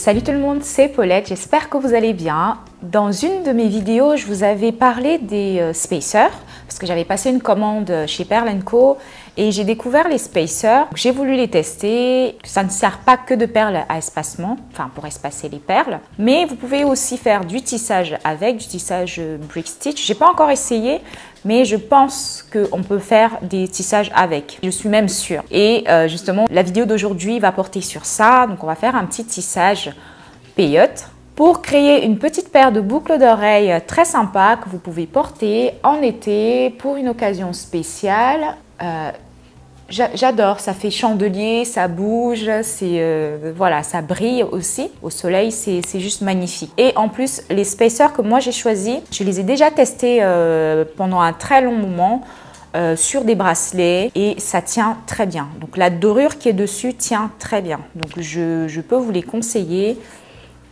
Salut tout le monde, c'est Paulette, j'espère que vous allez bien. Dans une de mes vidéos, je vous avais parlé des spacers parce que j'avais passé une commande chez Pearl & Co et j'ai découvert les spacers. J'ai voulu les tester. Ça ne sert pas que de perles à espacement, enfin pour espacer les perles, mais vous pouvez aussi faire du tissage avec, du tissage brick stitch. J'ai pas encore essayé, mais je pense qu'on peut faire des tissages avec. Je suis même sûre. Et justement, la vidéo d'aujourd'hui va porter sur ça. Donc, on va faire un petit tissage peyote pour créer une petite paire de boucles d'oreilles très sympa que vous pouvez porter en été pour une occasion spéciale. J'adore, ça fait chandelier, ça bouge, voilà, ça brille aussi au soleil, c'est juste magnifique. Et en plus, les spacers que moi j'ai choisis, je les ai déjà testés pendant un très long moment sur des bracelets et ça tient très bien. Donc la dorure qui est dessus tient très bien. Donc je peux vous les conseiller.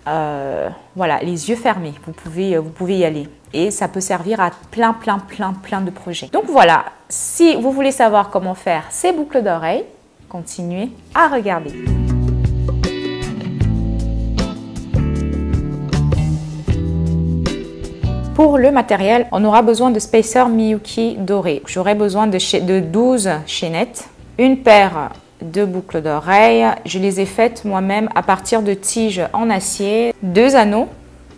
Voilà, les yeux fermés, vous pouvez y aller. Et ça peut servir à plein de projets. Donc voilà, si vous voulez savoir comment faire ces boucles d'oreilles, continuez à regarder. Pour le matériel, on aura besoin de spacer Miyuki doré. J'aurai besoin de 12 chaînettes, une paire de boucles d'oreilles. Je les ai faites moi-même à partir de tiges en acier, 2 anneaux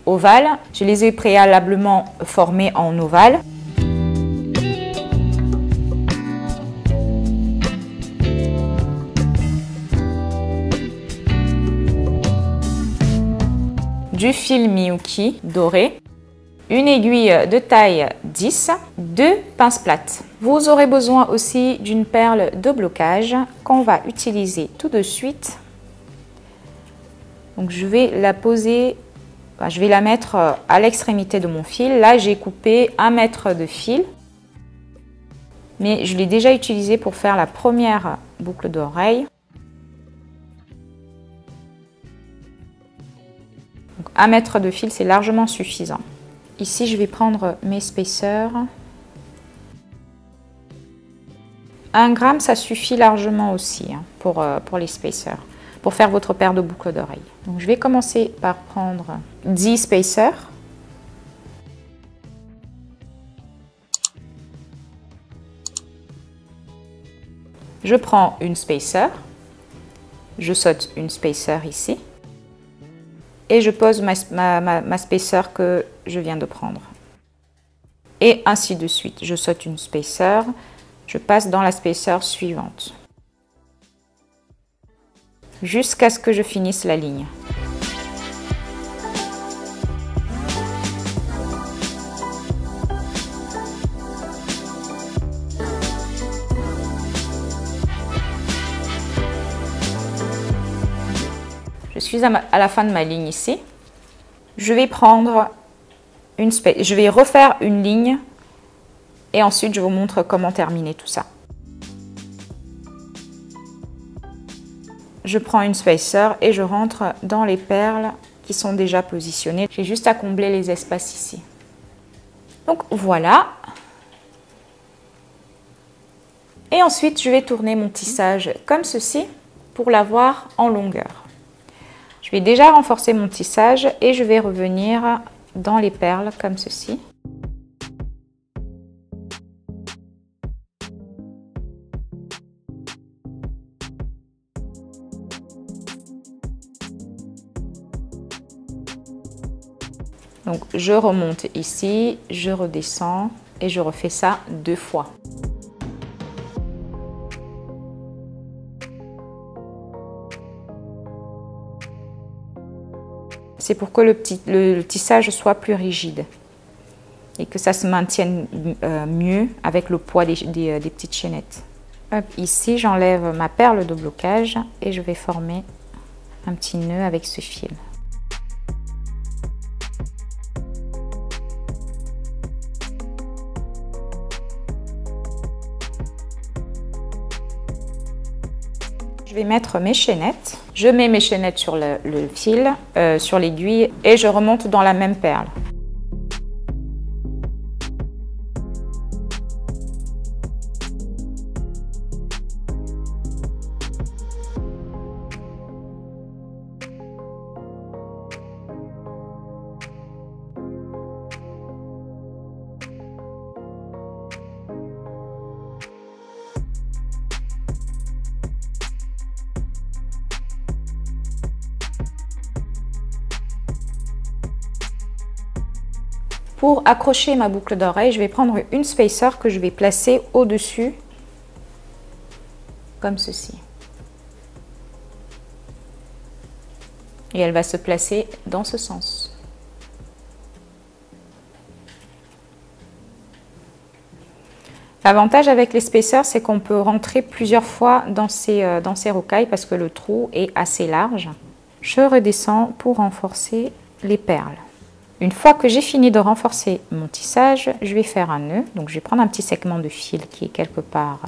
ovales. Je les ai préalablement formés en ovale. Du fil Miyuki doré, une aiguille de taille 10, 2 pinces plates. Vous aurez besoin aussi d'une perle de blocage qu'on va utiliser tout de suite. Donc je vais la poser, je vais la mettre à l'extrémité de mon fil. Là j'ai coupé 1 mètre de fil, mais je l'ai déjà utilisé pour faire la première boucle d'oreille. 1 mètre de fil, c'est largement suffisant. Ici, je vais prendre mes spacers. 1 gramme, ça suffit largement aussi pour les spacers, pour faire votre paire de boucles d'oreilles. Donc, je vais commencer par prendre 10 spacers. Je prends une spacer. Je saute une spacer ici. Et je pose ma spacer que je viens de prendre. Et ainsi de suite. Je saute une spacer, je passe dans la spacer suivante. Jusqu'à ce que je finisse la ligne. Je suis à la fin de ma ligne ici. Je vais prendre je vais refaire une ligne et ensuite je vous montre comment terminer tout ça. Je prends une spacer et je rentre dans les perles qui sont déjà positionnées. J'ai juste à combler les espaces ici. Donc voilà. Et ensuite je vais tourner mon tissage comme ceci pour l'avoir en longueur. Je vais déjà renforcer mon tissage et je vais revenir dans les perles comme ceci. Donc je remonte ici, je redescends et je refais ça 2 fois. C'est pour que le tissage soit plus rigide et que ça se maintienne mieux avec le poids des petites chaînettes. Hop, ici, j'enlève ma perle de blocage et je vais former un petit nœud avec ce fil. Je vais mettre mes chaînettes. Je mets mes chaînettes sur le fil, sur l'aiguille et je remonte dans la même perle. Pour accrocher ma boucle d'oreille, je vais prendre une spacer que je vais placer au-dessus, comme ceci. Et elle va se placer dans ce sens. L'avantage avec les spacers, c'est qu'on peut rentrer plusieurs fois dans ces rocailles parce que le trou est assez large. Je redescends pour renforcer les perles. Une fois que j'ai fini de renforcer mon tissage, je vais faire un nœud. Donc je vais prendre un petit segment de fil qui est quelque part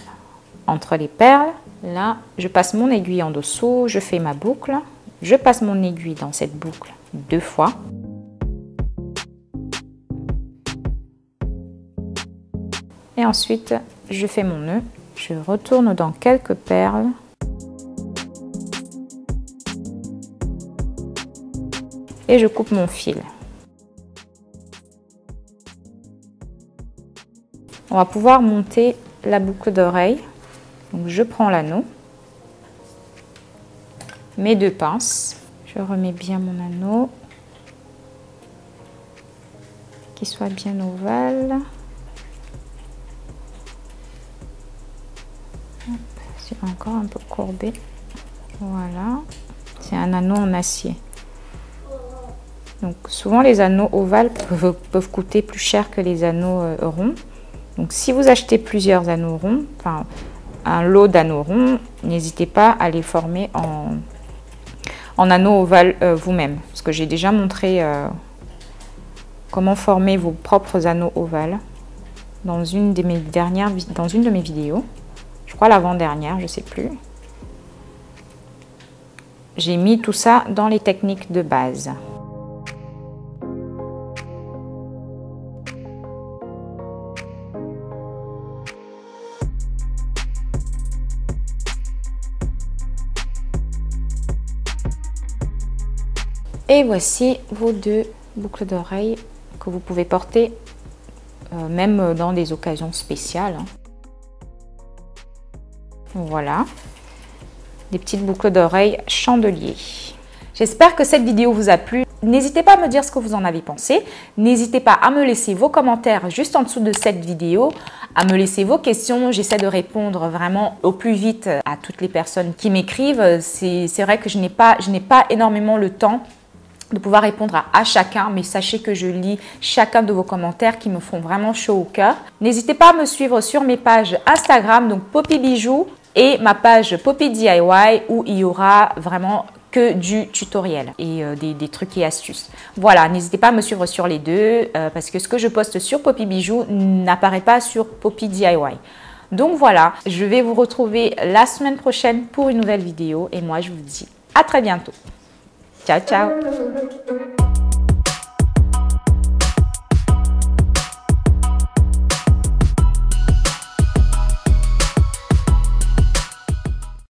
entre les perles. Là, je passe mon aiguille en dessous, je fais ma boucle. Je passe mon aiguille dans cette boucle 2 fois. Et ensuite, je fais mon nœud, je retourne dans quelques perles. Et je coupe mon fil. On va pouvoir monter la boucle d'oreille. Donc je prends l'anneau, mes 2 pinces, je remets bien mon anneau, qu'il soit bien ovale. C'est encore un peu courbé. Voilà, c'est un anneau en acier. Donc souvent les anneaux ovales peuvent coûter plus cher que les anneaux ronds. Donc si vous achetez plusieurs anneaux ronds, enfin un lot d'anneaux ronds, n'hésitez pas à les former en anneaux ovales vous-même. Parce que j'ai déjà montré comment former vos propres anneaux ovales dans une de mes vidéos. Je crois l'avant-dernière, je ne sais plus. J'ai mis tout ça dans les techniques de base. Et voici vos 2 boucles d'oreilles que vous pouvez porter même dans des occasions spéciales. Voilà, des petites boucles d'oreilles chandelier. J'espère que cette vidéo vous a plu. N'hésitez pas à me dire ce que vous en avez pensé. N'hésitez pas à me laisser vos commentaires juste en dessous de cette vidéo, à me laisser vos questions. J'essaie de répondre vraiment au plus vite à toutes les personnes qui m'écrivent. C'est vrai que je n'ai pas énormément le temps de pouvoir répondre à chacun, mais sachez que je lis chacun de vos commentaires qui me font vraiment chaud au cœur. N'hésitez pas à me suivre sur mes pages Instagram, donc Poppy Bijoux, et ma page Poppy DIY, où il y aura vraiment que du tutoriel et des trucs et astuces. Voilà, n'hésitez pas à me suivre sur les deux, parce que ce que je poste sur Poppy Bijoux n'apparaît pas sur Poppy DIY. Donc voilà, je vais vous retrouver la semaine prochaine pour une nouvelle vidéo, et moi je vous dis à très bientôt. Ciao, ciao!